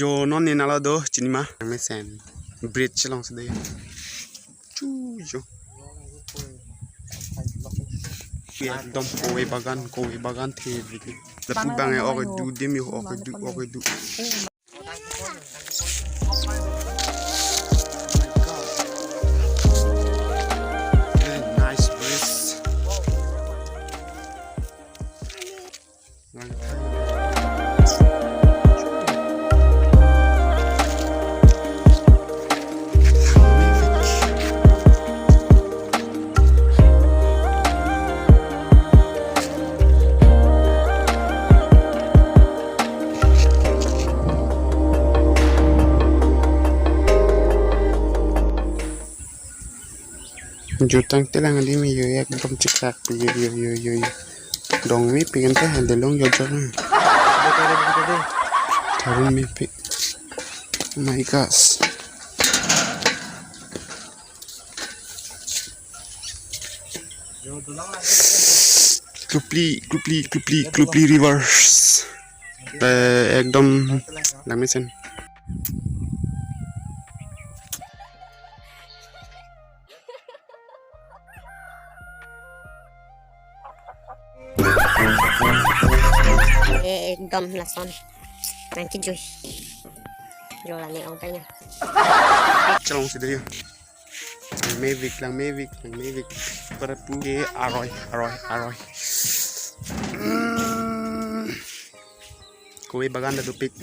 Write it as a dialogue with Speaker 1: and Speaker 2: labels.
Speaker 1: Jo non ni nala do cinema me sen bridge long sedih cu jo ya dom kowe bagan the gitu tapi bang ya oke du dem yo oke du nice bridge jutang telang ali mi yo yak dom cikak yo dong mi pengen teh ada long yo jong tarun mi pi my gosh Kupli rivers ekdom lamisen
Speaker 2: एकदम लसन nanti cuy jualannya ông tanya
Speaker 1: celong sih dia lang Mavic pada punya aroy kowe bagan da dupik